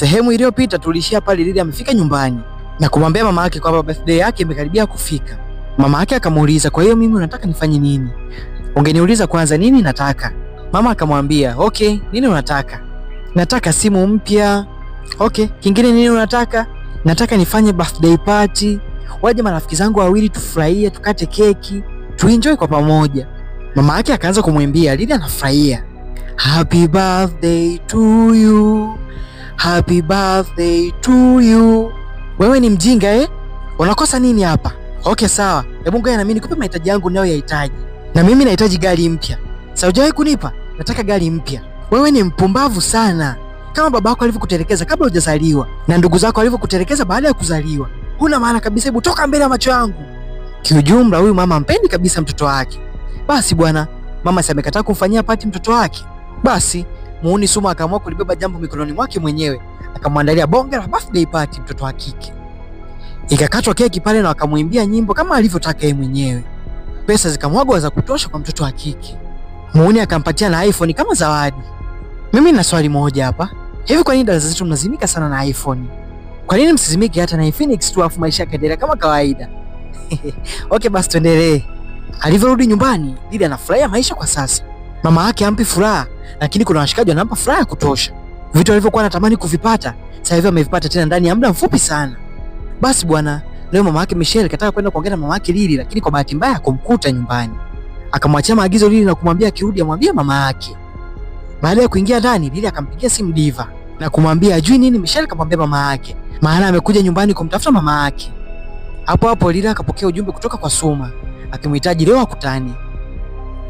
Sehemu iliyopita tulishia pale Lily amefika nyumbani na kumwambia mama yake kwamba birthday yake imekaribia kufika. Mama yake akamuuliza, kwa hiyo mimi unataka nifanye nini? Ungeniuliza kwanza nini nataka. Mama akamwambia, okay, nini unataka? Nataka simu mpya. Okay, kingine nini unataka? Nataka nifanye birthday party. Waje marafiki zangu wawili tufurahie, tukate keki, tuenjoy kwa pamoja. Mama yake akaanza kumwimbia, Lily anafurahia. Happy birthday to you. Happy birthday to you. Wewe ni mjinga eh? Unakosa nini hapa? Okay sawa. Hebu ngoja na mimi nikupe mahitaji yangu ninayoyahitaji. Na mimi nahitaji gari mpya. Sasa hujawahi kunipa? Nataka gari mpya. Wewe ni mpumbavu sana. Kama babako alivyokutelekeza kabla hujazaliwa na ndugu zako walivyokutelekeza baada ya kuzaliwa. Huna maana kabisa, hebu toka mbele ya macho yangu. Kiujumla huyu mama ampendi kabisa mtoto wake. Basi bwana, mama si amekataa kumfanyia pati mtoto wake. Basi muuni Suma akaamua kulibeba jambo mikononi mwake mwenyewe, akamwandalia bonge la birthday party mtoto wa kike. Ikakatwa keki pale na wakamuimbia nyimbo kama alivyotaka yeye mwenyewe. Pesa zikamwagwa za kutosha kwa mtoto wa kike. Muuni akampatia na iPhone kama zawadi. Mimi nina swali moja hapa. Hivi kwa nini dada zetu mnazimika sana na iPhone? Kwa nini msizimiki hata na Infinix tu afu maisha yakaendelea kama kawaida? Okay basi tuendelee. Alivyorudi nyumbani, Lily anafurahia maisha kwa sasa. Mama yake hampi furaha, lakini kuna washikaji wanampa furaha ya kutosha. Vitu alivyokuwa anatamani kuvipata, sasa hivi amevipata tena ndani ya muda mfupi sana. Basi bwana, leo mama yake Michelle kataka kwenda kuongea na mama yake Lily, lakini kwa bahati mbaya kumkuta nyumbani. Akamwachia maagizo Lily na kumwambia akirudi amwambie mama yake. Baada ya kuingia ndani, Lily akampigia simu Diva na kumwambia ajui nini Michelle kamwambia mama yake, maana amekuja nyumbani kumtafuta mama yake. Hapo hapo Lily akapokea ujumbe kutoka kwa Suma akimhitaji leo akutani.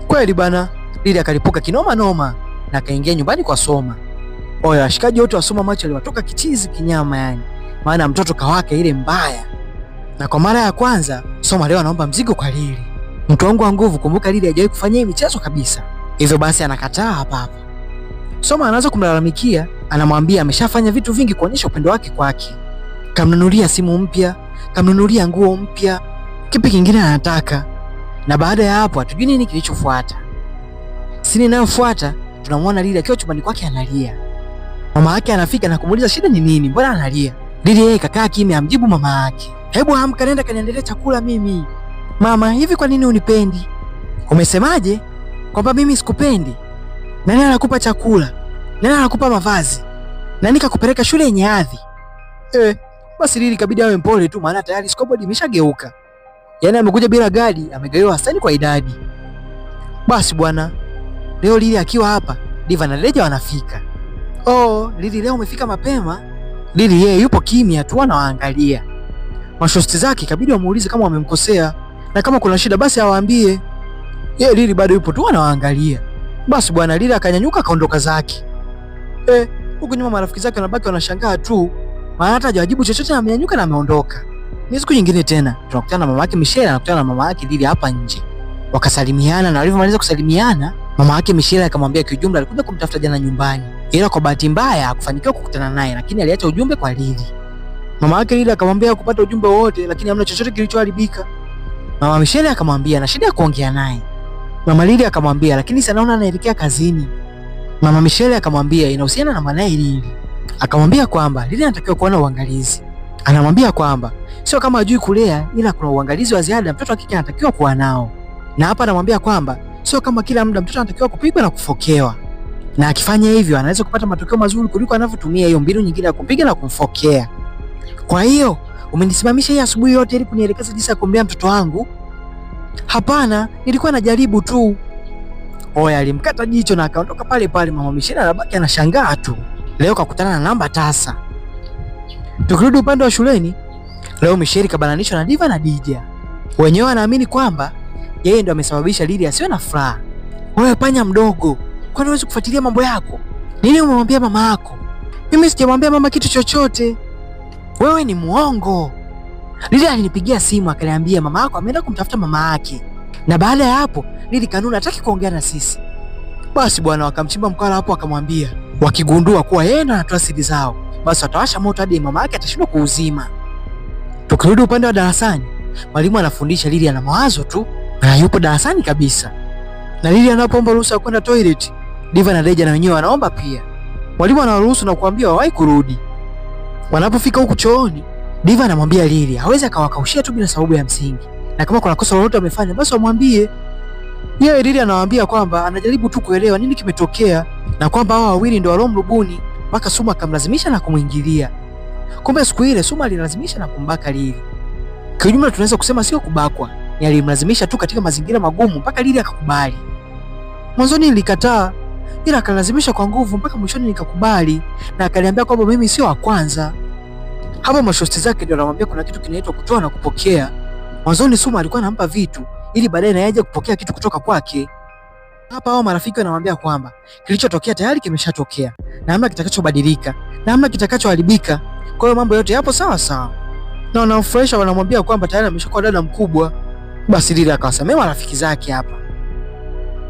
Kweli bana, Lily akalipuka kinoma noma na akaingia nyumbani kwa Soma. Oya, washikaji wote wa Soma macho aliwatoka kichizi kinyama yani, maana mtoto kawaka ile mbaya. Na kwa mara ya kwanza Soma leo anaomba mzigo kwa Lily. Mtu wangu wa nguvu, kumbuka Lily hajawahi kufanya hii michezo kabisa. Hivyo basi anakataa hapa hapa. Soma anaanza kumlalamikia, anamwambia ameshafanya vitu vingi kuonyesha upendo wake kwake. Kamnunulia simu mpya, kamnunulia nguo mpya, kipi kingine anataka? Na baada ya hapo hatujui nini kilichofuata. Sini inayofuata tunamwona Lily akiwa chumbani kwake analia. Mama yake anafika na kumuuliza shida ni nini, mbona analia? Lily yeye kakaa kimya, amjibu mama yake, hebu amka nenda kaniendelee chakula mimi. Mama, hivi kwa nini unipendi? Umesemaje? Kwamba mimi sikupendi? Nani anakupa chakula? Nani anakupa mavazi? Nani kakupeleka shule yenye hadhi? Basi Lily kabidi awe mpole tu, maana tayari scoreboard imeshageuka. Yaani amekuja bila gari, amegawiwa wastani kwa idadi. Basi bwana, leo Lily akiwa hapa, Diva na Leja wanafika. Oh, Lily leo umefika mapema. Lily yeye yupo kimya tu anawaangalia. Mashosti zake kabidi wamuulize kama wamemkosea na kama kuna shida basi awaambie. Yeye Lily bado yupo tu anawaangalia. Basi bwana, Lily akanyanyuka akaondoka zake. Huko nyuma marafiki zake wanabaki wanashangaa tu, maana hata hajajibu chochote na amenyanyuka na ameondoka. Ni siku nyingine tena tunakutana na mama yake Michelle anakutana na mama yake Lily hapa nje. Wakasalimiana na walivyomaliza kusalimiana, mama yake Michelle akamwambia kiujumla alikuja kumtafuta jana nyumbani. Ila kwa bahati mbaya hakufanikiwa kukutana naye, lakini aliacha ujumbe kwa Lily. Mama yake Lily akamwambia kupata ujumbe wote lakini hamna chochote kilichoharibika. Mama Michelle akamwambia na shida ya kuongea naye. Mama Lily akamwambia lakini si anaona anaelekea kazini. Mama Michelle akamwambia inahusiana na mwanae Lily. Akamwambia kwamba Lily anatakiwa kuwa na uangalizi. Anamwambia kwamba sio kama hajui kulea, ila kuna uangalizi wa ziada mtoto wa kike anatakiwa kuwa nao. Na hapa anamwambia kwamba sio kama kila muda mtoto anatakiwa kupigwa na kufokewa. Na akifanya hivyo anaweza kupata matokeo mazuri kuliko anavyotumia hiyo mbinu nyingine ya kumpiga na kumfokea. Kwa hiyo, umenisimamisha hii asubuhi yote ili kunielekeza jinsi ya kumlea mtoto wangu? Hapana, nilikuwa najaribu tu. Oya, alimkata jicho na akaondoka pale pale. Mama Michelle anabaki anashangaa tu. Leo kakutana na namba tasa. Tukirudi upande wa shuleni, leo Michelle kabananishwa na Diva na Dija. Wenyewe wanaamini kwamba yeye ndo amesababisha Lily asiwe na furaha. Wewe panya mdogo, kwani huwezi kufuatilia mambo yako? Nini umemwambia mama yako? Mimi sijamwambia mama kitu chochote. Wewe ni muongo. Lily alinipigia simu akaniambia mama yako ameenda kumtafuta mama yake. Na baada ya hapo, Lily kanuni hataki kuongea na sisi. Basi bwana, wakamchimba mkala hapo akamwambia, wakigundua kuwa yeye ndo anatoa siri zao, basi watawasha moto hadi mama yake atashindwa kuuzima. Tukirudi upande wa darasani, mwalimu anafundisha, Lily ana mawazo tu na yupo darasani kabisa. Na Lily anapoomba ruhusa kwenda toilet, Diva na Leja na wenyewe wanaomba pia. Mwalimu anawaruhusu na kuambia wawahi kurudi. Wanapofika huku chooni, Diva anamwambia Lily hawezi akawakaushia tu bila sababu ya msingi, na kama kuna kosa lolote amefanya basi wamwambie. Yeye Lily anawaambia kwamba anajaribu tu kuelewa nini kimetokea na kwamba hao wawili ndio walomrubuni mpaka Suma akamlazimisha na kumwingilia. Kumbe siku ile Suma alilazimisha na kumbaka Lily. Kwa jumla tunaweza kusema sio kubakwa, ni alimlazimisha tu katika mazingira magumu mpaka Lily akakubali. Mwanzoni nilikataa, ila akalazimisha kwa nguvu mpaka mwishoni nikakubali, na akaniambia kwamba mimi sio wa kwanza. Hapo mashosti zake ndio anamwambia kuna kitu kinaitwa kutoa na kupokea. Mwanzoni Suma alikuwa anampa vitu ili baadaye naye aje kupokea kitu kutoka kwake. Hapa hao marafiki wanamwambia kwamba kilichotokea tayari kimeshatokea na hamna kitakachobadilika na hamna kitakachoharibika. Kwa hiyo mambo yote yapo sawa sawa. Na wanamfurahisha, wanamwambia kwamba tayari ameshakuwa dada mkubwa. Basi Lily akawasamea marafiki zake hapa.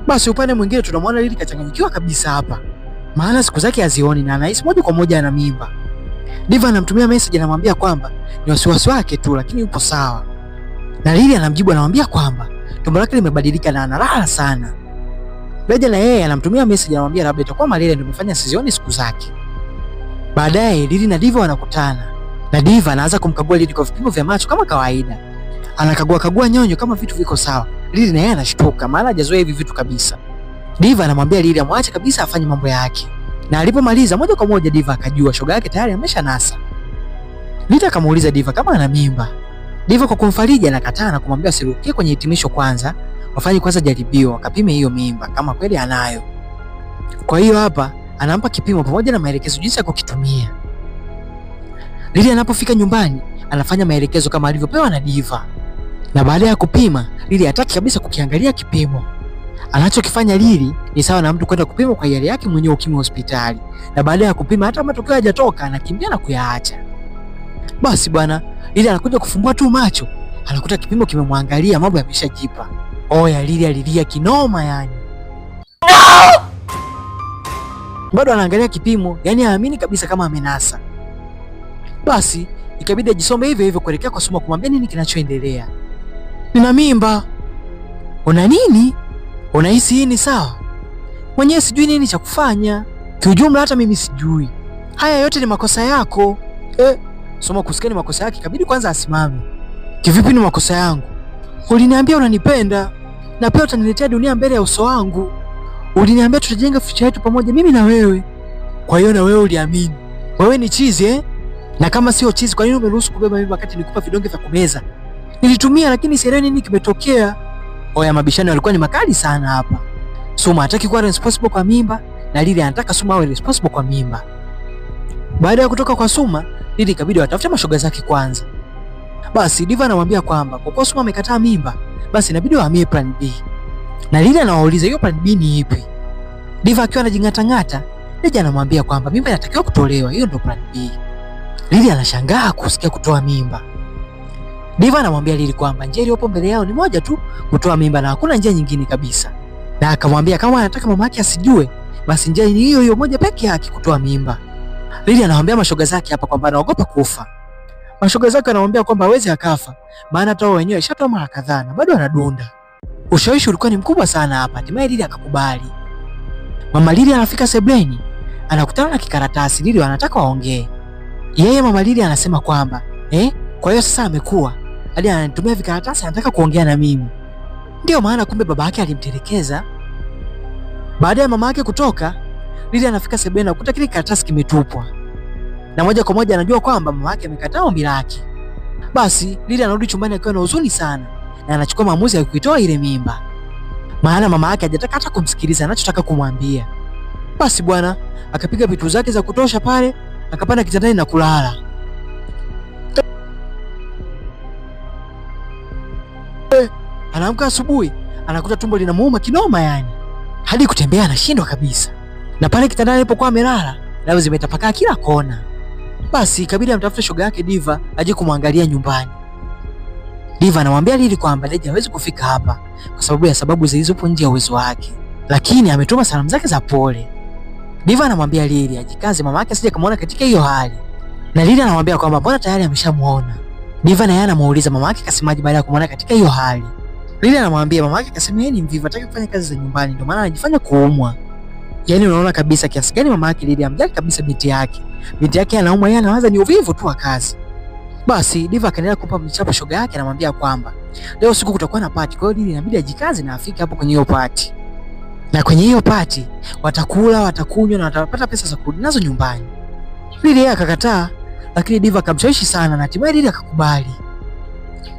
Basi upande mwingine tunamwona Lily kachanganyikiwa kabisa hapa, maana siku zake hazioni na anahisi moja kwa moja ana mimba. Diva anamtumia message, anamwambia kwamba ni wasiwasi wake tu lakini yupo sawa. Na Lily anamjibu, anamwambia kwamba tumbo lake limebadilika na analala sana. Leja na yeye anamtumia message, anamwambia labda itakuwa malaria ndio imefanya sizioni siku zake. Baadaye Lily na Diva wanakutana. Na Diva anaanza kumkagua Lily kwa vipimo vya macho kama kawaida. Anakagua nyonyo kama vitu viko sawa. Lily na yeye anashtuka maana hajazoea hivi vitu kabisa. Diva anamwambia Lily amwache kabisa afanye mambo yake. Na alipomaliza moja kwa moja Diva akajua shoga yake tayari ameshanasa. Lily akamuuliza Diva kama ana mimba. Diva kwa kumfariji anakataa na kumwambia asirukie kwenye hitimisho kwanza, wafanye kwanza jaribio akapime hiyo mimba kama kweli anayo. Kwa hiyo hapa anampa kipimo pamoja na maelekezo jinsi ya kukitumia. Lily anapofika nyumbani anafanya maelekezo kama alivyopewa na Diva. Na baada ya kupima, Lily hataki kabisa kukiangalia kipimo. Anachokifanya Lily ni sawa na mtu kwenda kupima kwa hiari yake mwenyewe ukimwi hospitali. Na baada ya kupima hata matokeo hayajatoka anakimbia na kuyaacha. Basi bwana, Lily anakuja kufumbua tu macho, anakuta kipimo kimemwangalia, mambo yameshajipa. Oya, Lily alilia kinoma yani. No! Bado anaangalia kipimo, yani haamini kabisa kama amenasa. Basi ikabidi ajisombe hivyo hivyo kuelekea kwa Suma kumwambia nini kinachoendelea. Nina mimba. Una nini? Unahisi hii ni sawa? Mwenyewe sijui nini cha kufanya. Kiujumla hata mimi sijui. Haya yote ni makosa yako. Suma kusikia ni makosa yake, ikabidi kwanza asimame. Kivipi ni makosa yangu? Uliniambia unanipenda na pia utaniletea dunia mbele ya uso wangu. Uliniambia tutajenga future yetu pamoja mimi na wewe. Kwa hiyo na wewe uliamini. Wewe ni chizi Na kama sio chizi, kwa nini umeruhusu kubeba mimba wakati nilikupa vidonge vya kumeza? Nilitumia lakini sielewi nini kimetokea. Oya, mabishano yalikuwa ni makali sana hapa. Suma hataki kuwa responsible kwa mimba na Lily anataka Suma awe responsible kwa mimba. Baada ya kutoka kwa Suma, Lily ikabidi watafute mashoga zake kwanza. Basi Diva anamwambia kwamba kwa kuwa Suma amekataa mimba, basi inabidi wahamie plan B. Na Lily anawauliza hiyo plan B ni ipi? Diva akiwa anajing'atang'ata, Leja anamwambia kwamba mimba inatakiwa kutolewa, hiyo ndio plan B. Lily anashangaa kusikia kutoa mimba. Diva anamwambia Lily kwamba njia iliyopo mbele yao ni moja tu, kutoa mimba na hakuna njia nyingine kabisa. Na akamwambia kama anataka mama yake asijue, basi njia ni hiyo hiyo moja pekee yake, kutoa mimba. Lily anamwambia mashoga zake hapa kwamba anaogopa kufa. Mashoga zake anamwambia kwamba hawezi akafa, maana hata wao wenyewe ishatoa mara kadhaa na bado anadunda. Ushawishi ulikuwa ni mkubwa sana hapa, hatimaye Lily akakubali. Mama Lily anafika sebleni, anakutana na kikaratasi. Lily anataka waongee. Yeye mama Lily anasema kwamba kwa hiyo sasa amekuwa hadi ananitumia vikaratasi, anataka kuongea na mimi. Ndio maana kumbe baba yake alimtelekeza. Baada ya mama yake kutoka, Lily anafika sebleni na kukuta kile kikaratasi kimetupwa. Na moja kwa moja anajua kwamba mama yake amekataa ombi lake. Basi Lily anarudi chumbani akiwa na huzuni sana na anachukua maamuzi ya kuitoa ile mimba. Maana mama yake hajataka hata kumsikiliza anachotaka kumwambia. Basi bwana akapiga vitu zake za kutosha pale, akapanda kitandani na kulala. Anaamka asubuhi, anakuta tumbo linamuuma kinoma yani. Hadi kutembea anashindwa kabisa. Na pale kitandani alipokuwa amelala, dawa zimetapakaa kila kona. Basi ikabidi amtafute shoga yake Diva aje kumwangalia nyumbani. Diva anamwambia Lily kwamba Leja hawezi kufika hapa kwa sababu ya sababu zilizopo nje ya uwezo wake, lakini ametuma salamu zake za pole. Diva anamwambia Lily ajikaze mama yake asije kumuona katika hiyo hali. Na Lily anamwambia kwamba mbona tayari ameshamuona. Diva naye anamuuliza mama yake kasemaje baada ya kumuona katika hiyo hali. Lily anamwambia mama yake kasema yeye ni mvivu, hataki kufanya kazi za nyumbani ndio maana anajifanya kuumwa. Yaani unaona kabisa kiasi gani mama yake Lydia amjali kabisa binti yake. Binti yake anaumwa, yeye anawaza ni uvivu tu wa kazi. Basi Diva akaendelea kumpa mchapo shoga yake, anamwambia kwamba leo siku kutakuwa na party, kwa hiyo Lydia inabidi ajikaze na afike hapo kwenye hiyo party. Na kwenye hiyo party watakula, watakunywa na watapata pesa za kurudi nazo nyumbani. Lydia akakataa, lakini Diva akamshawishi sana na hatimaye Lydia akakubali.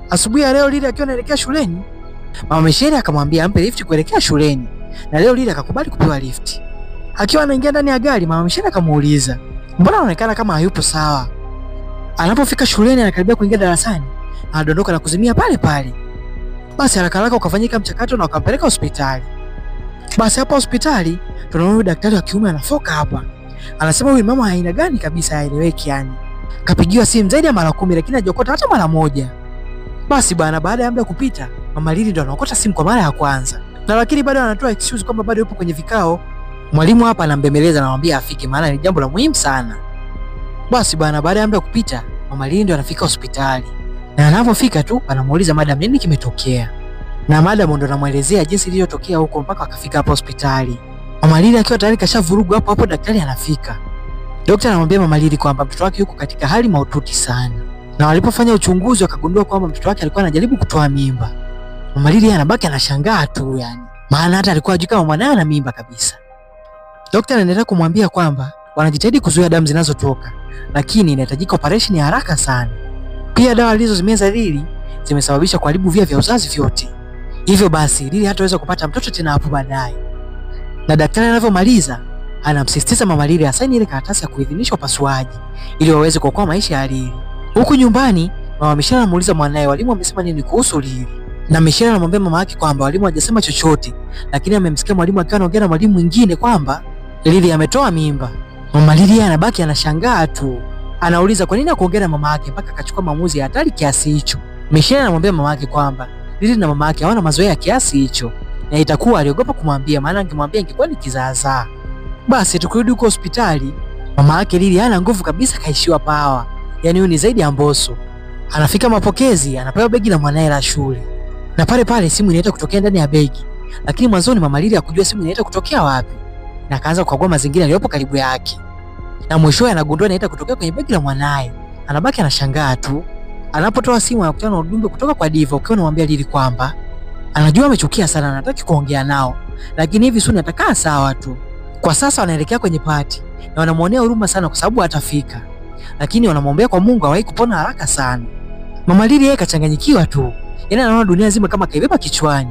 Asubuhi ya leo Lydia akiwa anaelekea shuleni, Mama Michelle akamwambia ampe lift kuelekea shuleni. Na leo Lydia akakubali kupewa lift. Akiwa anaingia ndani ya gari, Mama Michelle akamuuliza, "Mbona anaonekana kama hayupo sawa?" Anapofika shuleni anakaribia kuingia darasani, anadondoka na kuzimia pale pale. Basi haraka haraka ukafanyika mchakato na wakampeleka hospitali. Basi hapa hospitali tunaona daktari wa kiume anafoka hapa. Anasema huyu mama aina gani kabisa, haeleweki yani. Kapigiwa simu zaidi ya mara 10 lakini hajakota hata mara moja. Basi bana, baada ya muda kupita, Mama Lily ndo anaokota simu kwa mara ya kwanza. Na lakini bado anatoa excuse kwamba bado yupo kwenye vikao. Mwalimu hapa anambembeleza na anamwambia afike maana ni jambo la muhimu sana. Basi bana, baada ya muda kupita, Mama Lily ndo anafika hospitali. Na anapofika tu anamuuliza madam nini kimetokea. Na madam ndo anamuelezea jinsi ilivyotokea huko mpaka akafika hapo hospitali. Mama Lily akiwa tayari kashavurugu hapo daktari anafika. Daktari anamwambia Mama Lily kwamba mtoto wake yuko katika hali mahututi sana. Na walipofanya uchunguzi wakagundua kwamba mtoto wake alikuwa anajaribu kutoa mimba. Mama Lily anabaki anashangaa tu yani. Maana hata alikuwa hajui kama mwanae ana mimba kabisa. Daktari anaendelea kumwambia kwamba wanajitahidi kuzuia damu zinazotoka, lakini inahitajika operation ya haraka sana. Pia dawa alizozimeza Lily zimesababisha kuharibu via vya uzazi vyote. Hivyo basi Lily hataweza kupata mtoto tena hapo baadaye. Na daktari anavyomaliza anamsisitiza Mama Lily asaini ile karatasi ya kuidhinisha upasuaji ili waweze kuokoa maisha ya Lily. Huku nyumbani Mama Michelle anamuuliza mwanae walimu wamesema nini kuhusu Lily. Na Michelle anamwambia mama yake kwamba walimu hawajasema chochote, lakini amemsikia mwalimu akiwa anaongea na mwalimu mwingine kwamba Lily ametoa mimba. Mama Lily anabaki anashangaa tu. Anauliza kwa nini hakuongea na mama yake mpaka akachukua maamuzi ya hatari kiasi hicho. Michelle anamwambia mama yake kwamba Lily na mama yake hawana mazoea kiasi hicho. Na itakuwa aliogopa kumwambia, maana angemwambia ingekuwa ni kizaazaa. Basi tukirudi huko hospitali, mama yake Lily hana nguvu kabisa, kaishiwa pawa. Yaani huyu ni zaidi ya Mbosso. Anafika mapokezi, anapewa begi la mwanae la shule. Na pale pale simu inaita kutokea ndani ya begi. Lakini mwanzoni Mama Lily hakujua simu inaita kutokea wapi. Na akaanza kukagua mazingira yaliyopo karibu yake. Na mwishowe anagundua inaita kutokea kwenye begi la mwanae. Anabaki anashangaa tu. Anapotoa simu anakutana na ujumbe kutoka kwa Diva ukiwa unamwambia Lily kwamba anajua amechukia sana na hataki kuongea nao, lakini hivi soon atakaa sawa tu. Kwa sasa wanaelekea kwenye party na wanamuonea huruma sana kwa sababu hatafika. Lakini wanamwombea kwa Mungu awahi kupona haraka sana. Mama Lily yeye kachanganyikiwa tu. Yaani anaona dunia nzima kama kaibeba kichwani.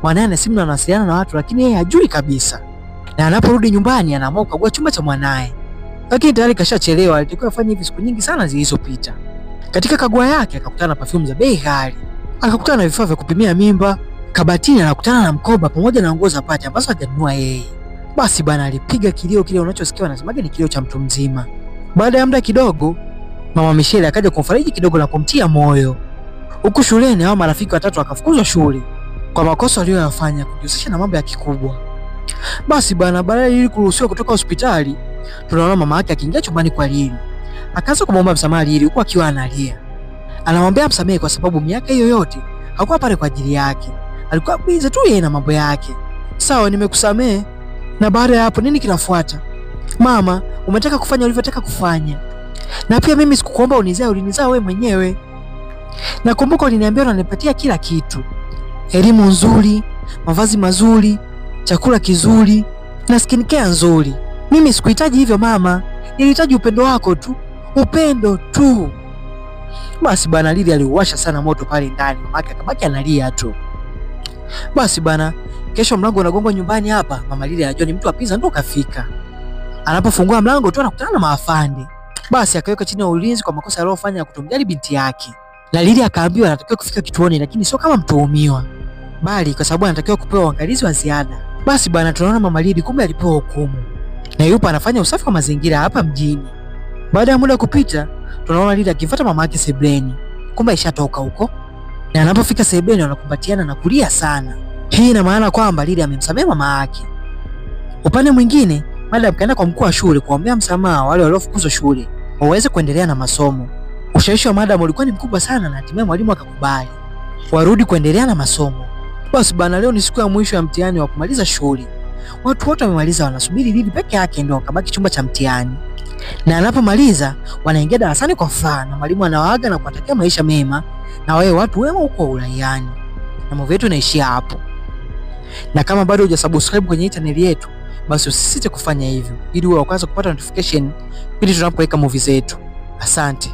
Mwanae ana simu na anawasiliana na watu lakini yeye hajui kabisa. Na anaporudi nyumbani anaamua kukagua chumba cha mwanae. Lakini tayari kashachelewa, alitakiwa afanye hivi siku nyingi sana zilizopita. Katika kagua yake akakutana na perfume za bei ghali. Akakutana na vifaa vya kupimia mimba, kabatini anakutana na mkoba pamoja na nguo za pati ambazo hajanunua yeye. Basi bana alipiga kilio kile unachosikia wanasemaga ni kilio cha mtu mzima. Baada ya muda kidogo, Mama Michelle akaja kumfariji kidogo na kumtia moyo. Huku shuleni hao marafiki watatu wakafukuzwa shule kwa makosa waliyofanya kujihusisha na mambo ya kikubwa. Basi bana, baada ya Lily kuruhusiwa kutoka hospitali, tunaona mama yake akiingia chumbani kwa Lily. Akaanza kumwomba msamaha Lily huku akiwa analia. Anamwambia msamehe kwa sababu miaka hiyo yote hakuwa pale kwa ajili yake. Alikuwa busy tu yeye na mambo yake. Sawa, nimekusamehe. Na baada ya hapo nini kinafuata? Mama, umetaka kufanya ulivyotaka kufanya. Na pia mimi sikukuomba unizae, ulinizaa wewe mwenyewe. Nakumbuka uliniambia unanipatia kila kitu. Elimu nzuri, mavazi mazuri, chakula kizuri na skincare nzuri. Mimi sikuhitaji hivyo mama. Nilihitaji upendo wako tu. Upendo tu. Basi bana, Lily aliuwasha sana moto pale ndani. Mama yake akabaki analia tu. Basi bana, kesho mlango unagongwa nyumbani hapa. Mama Lily anajua ni mtu wa pizza ndo kafika. Anapofungua mlango tu anakutana na maafande. Basi akaweka chini ya ulinzi kwa makosa aliyofanya ya kutomjali binti yake. Na Lily akaambiwa anatakiwa kufika kituoni lakini sio kama mtuhumiwa, bali kwa sababu anatakiwa kupewa uangalizi wa ziada. Basi bana, tunaona Mama Lily kumbe alipewa hukumu. Na yupo anafanya usafi wa mazingira hapa mjini. Baada ya muda kupita, tunaona Lily akifuata mama yake sebleni. Kumbe ishatoka huko. Na anapofika sebleni wanakumbatiana na kulia sana. Hii ina maana kwamba Lily amemsamehe mama yake. Upande mwingine, madam kaenda kwa mkuu wa shule kuombea msamaha wale waliofukuzwa shule waweze kuendelea na masomo. Ushawishi wa madam ulikuwa ni mkubwa sana na hatimaye mwalimu akakubali warudi kuendelea na masomo. Basi bana, leo ni siku ya mwisho ya mtihani wa kumaliza shule. Watu wote wamemaliza, wanasubiri Lili peke yake ndio akabaki chumba cha mtihani. Na anapomaliza wanaingia darasani kwa furaha na mwalimu anawaaga na kuwatakia maisha mema na wewe watu wema huko uraiani. Na movie yetu inaishia hapo. Na kama bado hujasubscribe kwenye channel yetu, basi usisite kufanya hivyo ili uwe wa kwanza kupata notification pindi tunapoweka movie zetu. Asante.